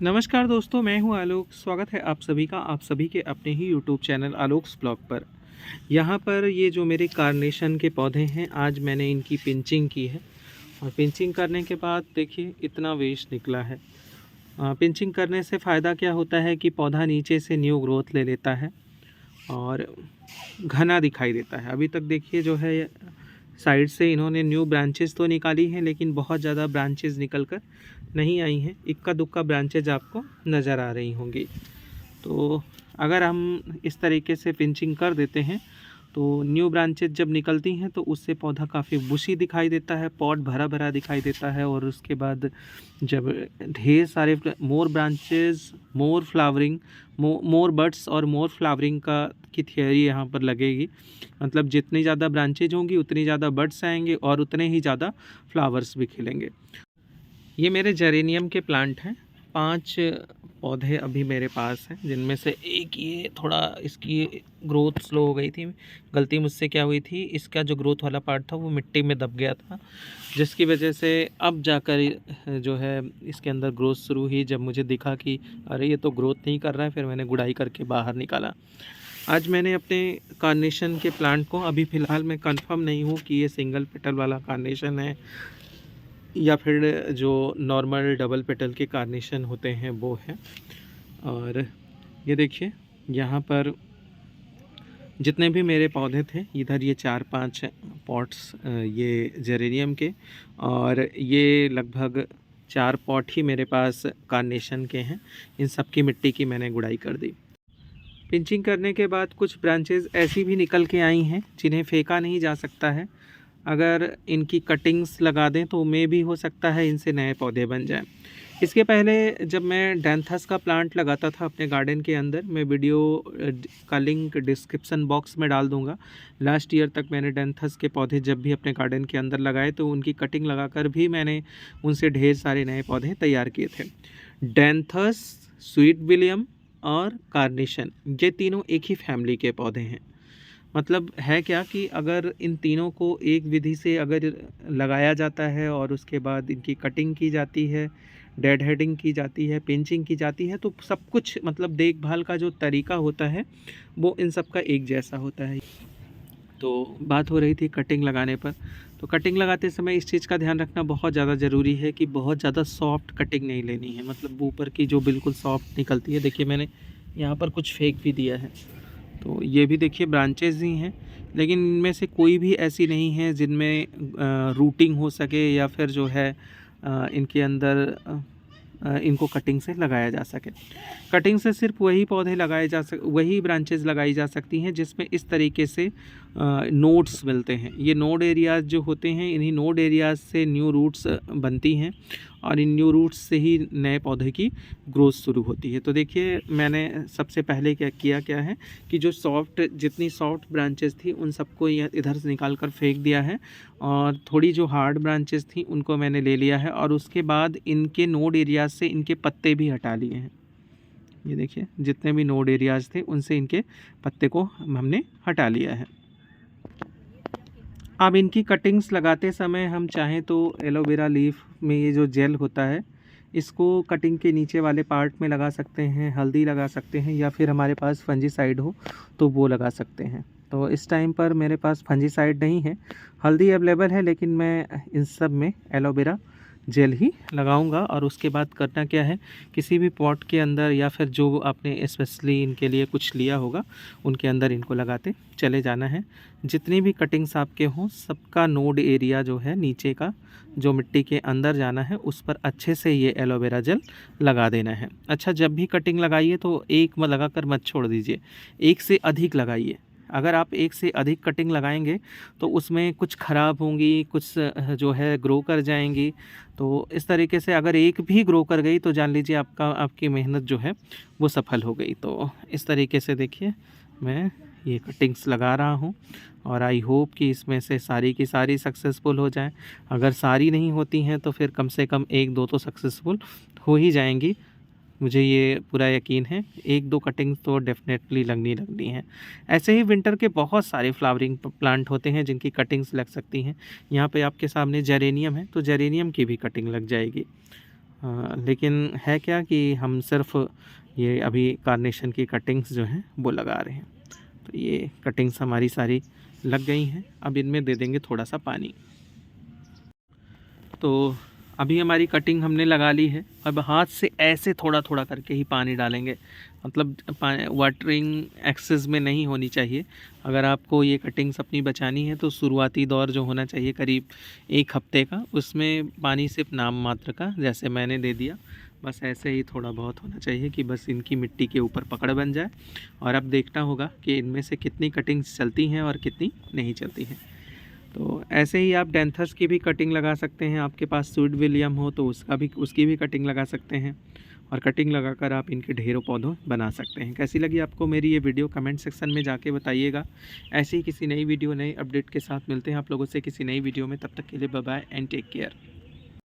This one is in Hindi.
नमस्कार दोस्तों, मैं हूं आलोक। स्वागत है आप सभी का आप सभी के अपने ही यूट्यूब चैनल आलोक्स ब्लॉग पर। यहां पर ये जो मेरे कार्नेशन के पौधे हैं, आज मैंने इनकी पिंचिंग की है और पिंचिंग करने के बाद देखिए इतना वेस्ट निकला है। पिंचिंग करने से फ़ायदा क्या होता है कि पौधा नीचे से न्यू ग्रोथ ले लेता है और घना दिखाई देता है। अभी तक देखिए जो है साइड से इन्होंने न्यू ब्रांचेस तो निकाली हैं, लेकिन बहुत ज़्यादा ब्रांचेस निकल कर नहीं आई हैं। इक्का दुक्का ब्रांचेज आपको नज़र आ रही होंगी। तो अगर हम इस तरीके से पिंचिंग कर देते हैं तो न्यू ब्रांचेज जब निकलती हैं तो उससे पौधा काफ़ी बुशी दिखाई देता है, पॉट भरा भरा दिखाई देता है। और उसके बाद जब ढेर सारे मोर ब्रांचेज, मोर फ्लावरिंग, मोर बड्स और मोर फ्लावरिंग का की थियोरी यहाँ पर लगेगी। मतलब जितनी ज़्यादा ब्रांचेज होंगी उतनी ज़्यादा बड्स आएंगे और उतने ही ज़्यादा फ्लावर्स भी खिलेंगे। ये मेरे जेरेनियम के प्लांट हैं। 5 पौधे अभी मेरे पास हैं, जिनमें से एक ये थोड़ा इसकी ग्रोथ स्लो हो गई थी। गलती मुझसे क्या हुई थी, इसका जो ग्रोथ वाला पार्ट था वो मिट्टी में दब गया था, जिसकी वजह से अब जाकर जो है इसके अंदर ग्रोथ शुरू हुई। जब मुझे दिखा कि अरे ये तो ग्रोथ नहीं कर रहा है, फिर मैंने गुड़ाई करके बाहर निकाला। आज मैंने अपने कार्नेशन के प्लांट को, अभी फ़िलहाल मैं कंफर्म नहीं हूँ कि ये सिंगल पेटल वाला कार्नेशन है या फिर जो नॉर्मल डबल पेटल के कार्नेशन होते हैं वो है। और ये देखिए यहाँ पर जितने भी मेरे पौधे थे, इधर ये 4-5 पॉट्स ये जेरेनियम के, और ये लगभग 4 पॉट ही मेरे पास कार्नेशन के हैं। इन सब की मिट्टी की मैंने गुड़ाई कर दी। पिंचिंग करने के बाद कुछ ब्रांचेस ऐसी भी निकल के आई हैं जिन्हें फेंका नहीं जा सकता है। अगर इनकी कटिंग्स लगा दें तो मे भी हो सकता है इनसे नए पौधे बन जाएं। इसके पहले जब मैं डैंथस का प्लांट लगाता था अपने गार्डन के अंदर, मैं वीडियो का लिंक डिस्क्रिप्शन बॉक्स में डाल दूंगा। लास्ट ईयर तक मैंने डैंथस के पौधे जब भी अपने गार्डन के अंदर लगाए तो उनकी कटिंग लगाकर भी मैंने उनसे ढेर सारे नए पौधे तैयार किए थे। डैंथस, स्वीट विलियम और कार्नेशन, ये तीनों एक ही फैमिली के पौधे हैं। मतलब है क्या कि अगर इन तीनों को एक विधि से अगर लगाया जाता है और उसके बाद इनकी कटिंग की जाती है, डेड हेडिंग की जाती है, पिंचिंग की जाती है, तो सब कुछ मतलब देखभाल का जो तरीका होता है वो इन सब का एक जैसा होता है। तो बात हो रही थी कटिंग लगाने पर। तो कटिंग लगाते समय इस चीज़ का ध्यान रखना बहुत ज़्यादा ज़रूरी है कि बहुत ज़्यादा सॉफ्ट कटिंग नहीं लेनी है। मतलब ऊपर की जो बिल्कुल सॉफ्ट निकलती है, देखिए मैंने यहाँ पर कुछ फेंक भी दिया है। तो ये भी देखिए ब्रांचेज ही हैं, लेकिन इनमें से कोई भी ऐसी नहीं है जिनमें रूटिंग हो सके या फिर जो है इनके अंदर इनको कटिंग से लगाया जा सके। कटिंग से सिर्फ वही पौधे लगाए जा वही ब्रांचेज लगाई जा सकती हैं जिसमें इस तरीके से नोड्स मिलते हैं। ये नोड एरियाज़ जो होते हैं, इन्हीं नोड एरियाज़ से न्यू रूट्स बनती हैं और इन न्यू रूट्स से ही नए पौधे की ग्रोथ शुरू होती है। तो देखिए मैंने सबसे पहले क्या है कि जो जितनी सॉफ्ट ब्रांचेस थी उन सबको इधर से निकाल कर फेंक दिया है, और थोड़ी जो हार्ड ब्रांचेस थी उनको मैंने ले लिया है, और उसके बाद इनके नोड एरियाज़ से इनके पत्ते भी हटा लिए हैं। ये देखिए जितने भी नोड एरियाज़ थे उनसे इनके पत्ते को हमने हटा लिया है। अब इनकी कटिंग्स लगाते समय हम चाहें तो एलोवेरा लीफ में ये जो जेल होता है, इसको कटिंग के नीचे वाले पार्ट में लगा सकते हैं, हल्दी लगा सकते हैं, या फिर हमारे पास फंजीसाइड हो तो वो लगा सकते हैं। तो इस टाइम पर मेरे पास फंजीसाइड नहीं है, हल्दी अवेलेबल है, लेकिन मैं इन सब में एलोवेरा जेल ही लगाऊंगा। और उसके बाद करना क्या है, किसी भी पॉट के अंदर या फिर जो आपने स्पेशली इनके लिए कुछ लिया होगा उनके अंदर इनको लगाते चले जाना है। जितनी भी कटिंग्स आपके हों, सबका नोड एरिया जो है नीचे का, जो मिट्टी के अंदर जाना है, उस पर अच्छे से ये एलोवेरा जेल लगा देना है। अच्छा, जब भी कटिंग लगाइए तो एक में लगा कर मत छोड़ दीजिए, एक से अधिक लगाइए। अगर आप एक से अधिक कटिंग लगाएंगे तो उसमें कुछ ख़राब होंगी, कुछ जो है ग्रो कर जाएंगी। तो इस तरीके से अगर एक भी ग्रो कर गई तो जान लीजिए आपकी मेहनत जो है वो सफल हो गई। तो इस तरीके से देखिए मैं ये कटिंग्स लगा रहा हूँ, और आई होप कि इसमें से सारी की सारी सक्सेसफुल हो जाएं। अगर सारी नहीं होती हैं तो फिर कम से कम 1-2 तो सक्सेसफुल हो ही जाएंगी, मुझे ये पूरा यकीन है। 1-2 कटिंग्स तो डेफिनेटली लगनी है। ऐसे ही विंटर के बहुत सारे फ्लावरिंग प्लांट होते हैं जिनकी कटिंग्स लग सकती हैं। यहाँ पे आपके सामने जेरेनियम है, तो जेरेनियम की भी कटिंग लग जाएगी। लेकिन है क्या कि हम सिर्फ ये अभी कार्नेशन की कटिंग्स जो हैं वो लगा रहे हैं। तो ये कटिंग्स हमारी सारी लग गई हैं। अब इनमें दे देंगे थोड़ा सा पानी। तो अभी हमारी कटिंग हमने लगा ली है। अब हाथ से ऐसे थोड़ा थोड़ा करके ही पानी डालेंगे, मतलब वाटरिंग एक्सेस में नहीं होनी चाहिए। अगर आपको ये कटिंग्स अपनी बचानी है तो शुरुआती दौर जो होना चाहिए करीब 1 हफ्ते का, उसमें पानी सिर्फ नाम मात्र का, जैसे मैंने दे दिया, बस ऐसे ही थोड़ा बहुत होना चाहिए कि बस इनकी मिट्टी के ऊपर पकड़ बन जाए। और अब देखना होगा कि इनमें से कितनी कटिंग्स चलती हैं और कितनी नहीं चलती हैं। तो ऐसे ही आप डेंथस की भी कटिंग लगा सकते हैं। आपके पास स्वीट विलियम हो तो उसकी भी कटिंग लगा सकते हैं, और कटिंग लगाकर आप इनके ढेरों पौधों बना सकते हैं। कैसी लगी आपको मेरी ये वीडियो, कमेंट सेक्शन में जाके बताइएगा। ऐसी ही किसी नई वीडियो नए अपडेट के साथ मिलते हैं आप लोगों से किसी नई वीडियो में। तब तक के लिए bye bye and take care.